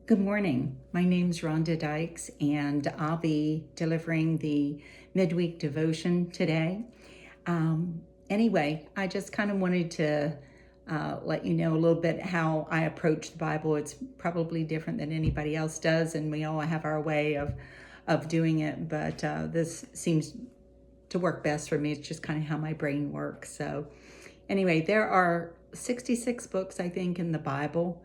Good morning. My name's Rhonda Dykes, and I'll be delivering the midweek devotion today. Anyway, I just kind of wanted to let you know a little bit how I approach the Bible. It's probably different than anybody else does, and we all have our way of doing it, but this seems to work best for me. It's just kind of how my brain works. So anyway, there are 66 books, I think, in the Bible.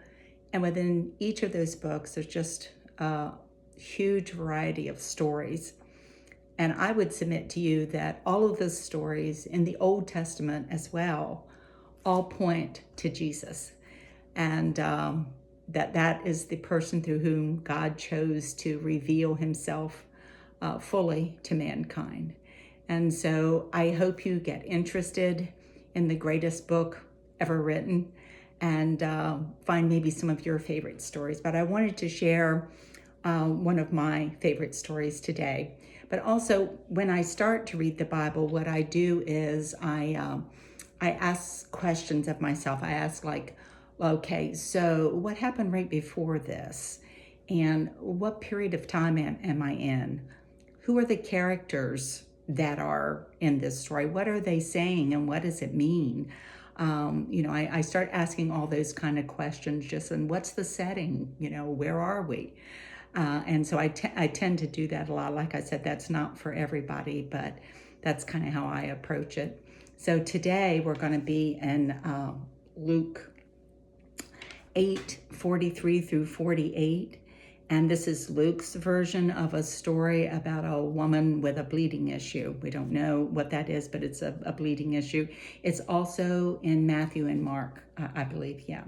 And within each of those books, there's just a huge variety of stories. And I would submit to you that all of those stories in the Old Testament as well all point to Jesus. And that is the person through whom God chose to reveal himself fully to mankind. And so I hope you get interested in the greatest book ever written and find maybe some of your favorite stories. But I wanted to share one of my favorite stories today. But also, when I start to read the Bible, what I do is I ask questions of myself. I ask like, okay, so what happened right before this? And what period of time am I in? Who are the characters that are in this story? What are they saying and what does it mean? I start asking all those kind of questions and what's the setting? Where are we? And so I tend to do that a lot. Like I said, that's not for everybody, but that's kind of how I approach it. So today we're going to be in Luke 8:43 through 48. And this is Luke's version of a story about a woman with a bleeding issue. We don't know what that is, but it's a bleeding issue. It's also in Matthew and Mark, I believe, yeah.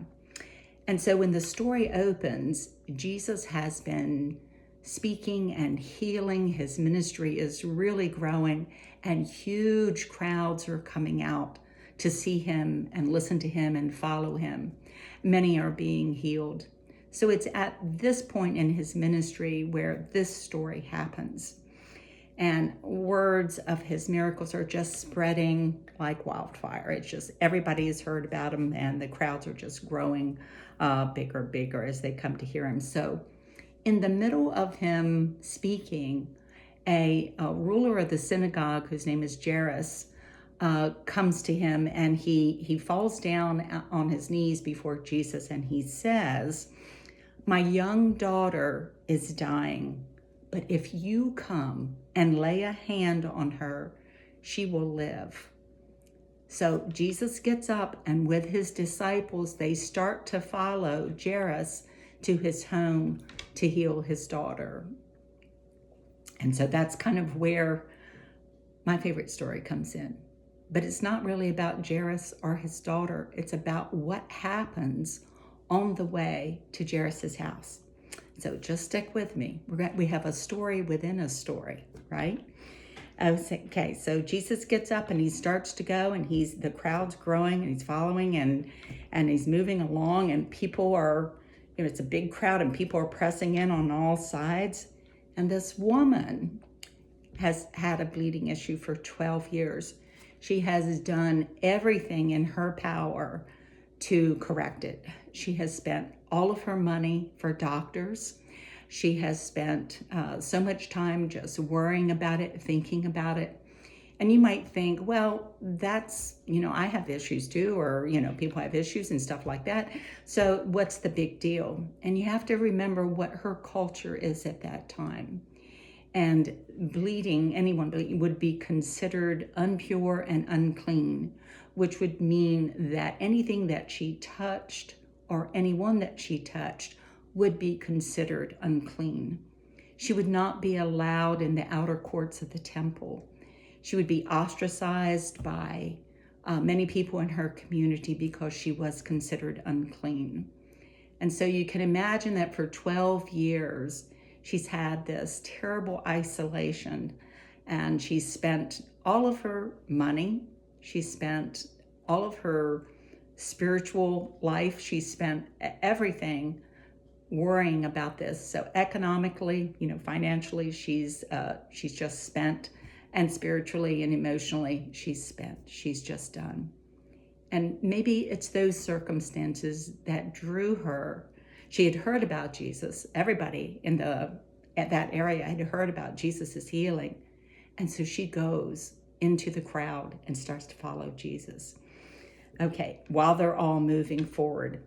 And so when the story opens, Jesus has been speaking and healing. His ministry is really growing, and huge crowds are coming out to see him and listen to him and follow him. Many are being healed. So it's at this point in his ministry where this story happens. And words of his miracles are just spreading like wildfire. It's just everybody has heard about him, and the crowds are just growing bigger as they come to hear him. So in the middle of him speaking, a ruler of the synagogue, whose name is Jairus, comes to him, and he falls down on his knees before Jesus, and he says, "My young daughter is dying, but if you come and lay a hand on her, she will live." So Jesus gets up, and with his disciples, they start to follow Jairus to his home to heal his daughter. And so that's kind of where my favorite story comes in. But it's not really about Jairus or his daughter. It's about what happens on the way to Jairus' house. So just stick with me. We have a story within a story, right? Okay, so Jesus gets up and he starts to go, and the crowd's growing, and he's following, and he's moving along, and people are, it's a big crowd, and people are pressing in on all sides. And this woman has had a bleeding issue for 12 years. She has done everything in her power to correct it. She has spent all of her money for doctors. She has spent so much time just worrying about it, thinking about it. And you might think, well, that's, I have issues too, or, people have issues and stuff like that. So what's the big deal? And you have to remember what her culture is at that time. And anyone bleeding would be considered impure and unclean, which would mean that anything that she touched or anyone that she touched would be considered unclean. She would not be allowed in the outer courts of the temple. She would be ostracized by many people in her community because she was considered unclean. And so you can imagine that for 12 years, she's had this terrible isolation, and she's spent all of her money. She spent all of her spiritual life. She spent everything worrying about this. So economically, financially, she's just spent, and spiritually and emotionally, she's spent. She's just done. And maybe it's those circumstances that drew her. She had heard about Jesus. Everybody at that area had heard about Jesus' healing. And so she goes into the crowd and starts to follow Jesus. Okay, while they're all moving forward,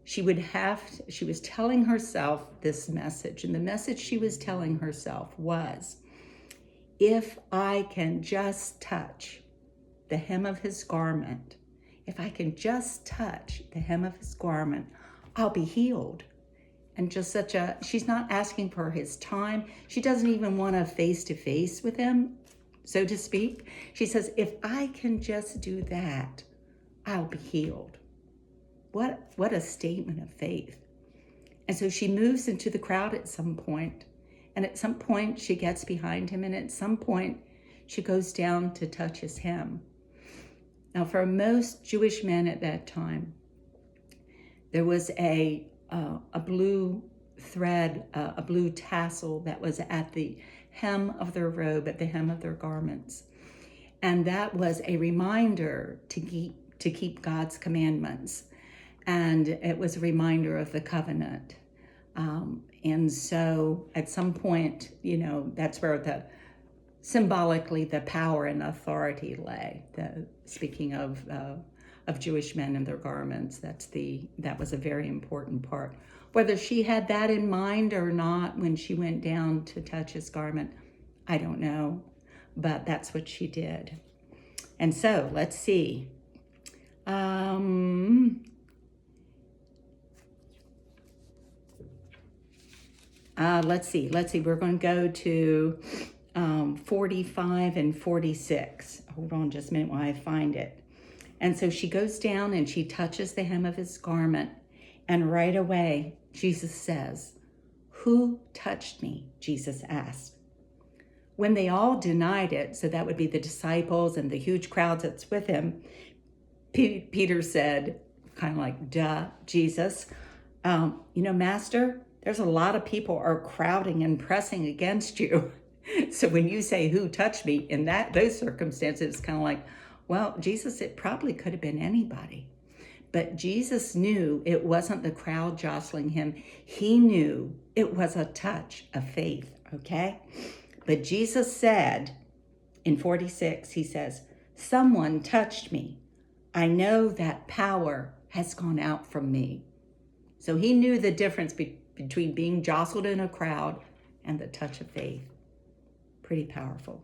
she was telling herself this message, and the message she was telling herself was, if I can just touch the hem of his garment, if I can just touch the hem of his garment, I'll be healed. And just she's not asking for his time. She doesn't even want a face-to-face with him, so to speak. She says, if I can just do that, I'll be healed. What a statement of faith. And so she moves into the crowd at some point, and at some point she gets behind him, and at some point she goes down to touch his hem. Now, for most Jewish men at that time, there was a blue thread, a blue tassel that was at the hem of their robe, at the hem of their garments. And that was a reminder to keep God's commandments. And it was a reminder of the covenant. And so at some point, that's where symbolically the power and authority lay. Speaking of Jewish men and their garments, that was a very important part. Whether she had that in mind or not when she went down to touch his garment, I don't know, but that's what she did. And so let's see. Let's see. We're going to go to 45 and 46. Hold on just a minute while I find it. And so she goes down and she touches the hem of his garment. And right away, Jesus says, "Who touched me?" Jesus asked. When they all denied it, so that would be the disciples and the huge crowds that's with him, Peter said, kind of like, duh, Jesus, Master, there's a lot of people are crowding and pressing against you. So when you say, "Who touched me?" in those circumstances, it's kind of like, well, Jesus, it probably could have been anybody. But Jesus knew it wasn't the crowd jostling him. He knew it was a touch of faith, okay? But Jesus said in 46, he says, "Someone touched me. I know that power has gone out from me." So he knew the difference between being jostled in a crowd and the touch of faith. Pretty powerful.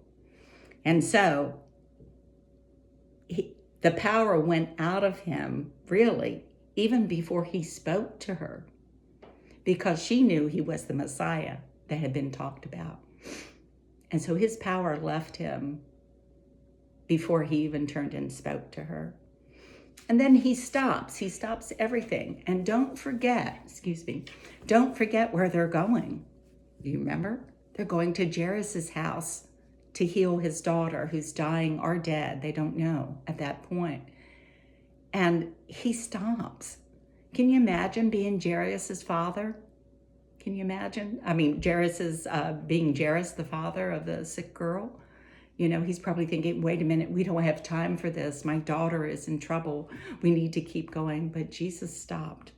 And so the power went out of him, really, even before he spoke to her, because she knew he was the Messiah that had been talked about. And so his power left him before he even turned and spoke to her. And then he stops everything. And don't forget where they're going. Do you remember? They're going to Jairus' house to heal his daughter who's dying or dead. They don't know at that point. And he stops. Can you imagine being Jairus' father? Can you imagine? I mean, being Jairus, the father of the sick girl. He's probably thinking, wait a minute, we don't have time for this. My daughter is in trouble. We need to keep going. But Jesus stopped.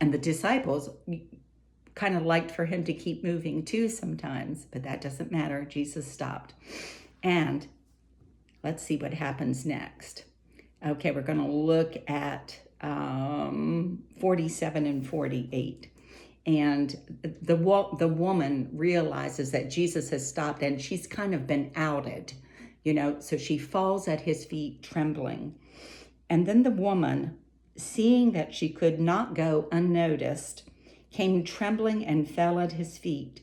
And the disciples kind of liked for him to keep moving too sometimes, but that doesn't matter. Jesus stopped. And let's see what happens next. Okay, we're going to look at 47 and 48. And the woman realizes that Jesus has stopped and she's kind of been outed, so she falls at his feet trembling. And then the woman, seeing that she could not go unnoticed, came trembling and fell at his feet.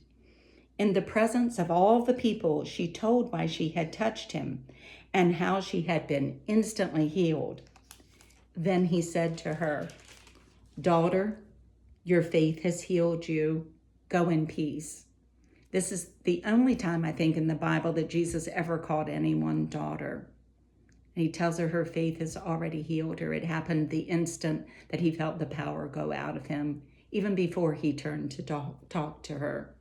In the presence of all the people, she told why she had touched him and how she had been instantly healed. Then he said to her, "Daughter, your faith has healed you. Go in peace." This is the only time, I think, in the Bible that Jesus ever called anyone daughter. And he tells her faith has already healed her. It happened the instant that he felt the power go out of him, even before he turned to talk to her.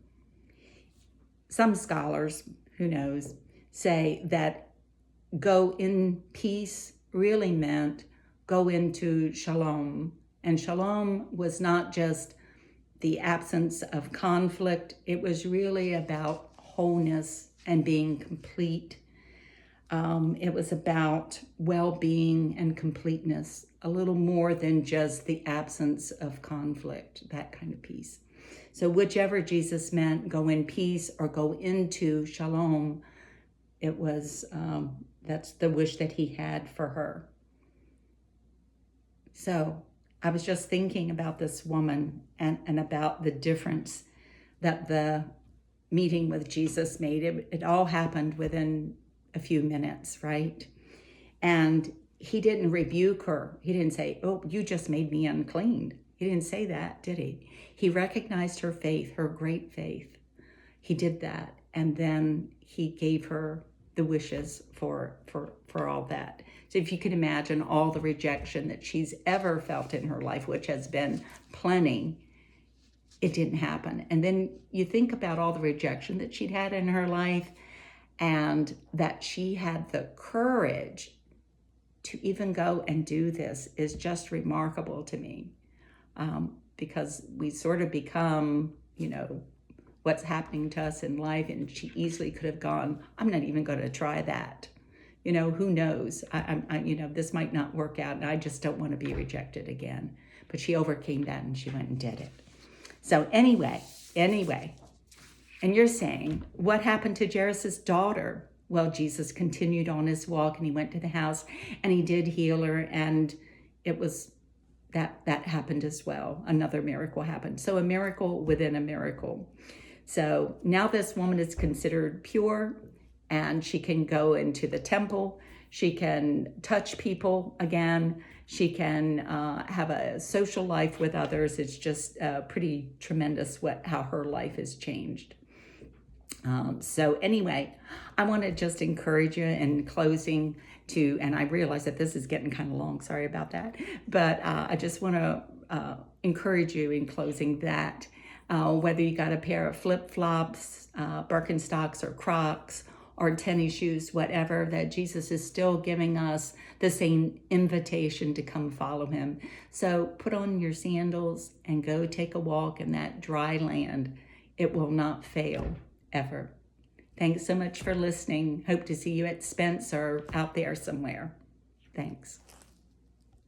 Some scholars, who knows, say that go in peace really meant go into shalom, And shalom was not just the absence of conflict. It was really about wholeness and being complete. It was about well-being and completeness, a little more than just the absence of conflict, that kind of peace. So whichever Jesus meant, go in peace or go into shalom, it was, that's the wish that he had for her. So I was just thinking about this woman and about the difference that the meeting with Jesus made. It all happened within a few minutes, right? And he didn't rebuke her. He didn't say, oh, you just made me unclean. He didn't say that, did he? He recognized her faith, her great faith. He did that. And then he gave her the wishes for all that. So if you can imagine all the rejection that she's ever felt in her life, which has been plenty, it didn't happen. And then you think about all the rejection that she'd had in her life, and that she had the courage to even go and do this is just remarkable to me, because we sort of become, what's happening to us in life, and she easily could have gone, I'm not even going to try that. Who knows? This might not work out, and I just don't want to be rejected again. But she overcame that, and she went and did it. So anyway, and you're saying, what happened to Jairus' daughter? Well, Jesus continued on his walk, and he went to the house, and he did heal her, and it was that happened as well. Another miracle happened. So a miracle within a miracle. So now this woman is considered pure, and she can go into the temple. She can touch people again. She can have a social life with others. It's just pretty tremendous how her life has changed. So anyway, I want to just encourage you in closing and I realize that this is getting kind of long, sorry about that, but I just want to encourage you in closing that whether you got a pair of flip-flops, Birkenstocks or Crocs, or tennis shoes, whatever, that Jesus is still giving us the same invitation to come follow him. So put on your sandals and go take a walk in that dry land. It will not fail, ever. Thanks so much for listening. Hope to see you at Spence or out there somewhere. Thanks.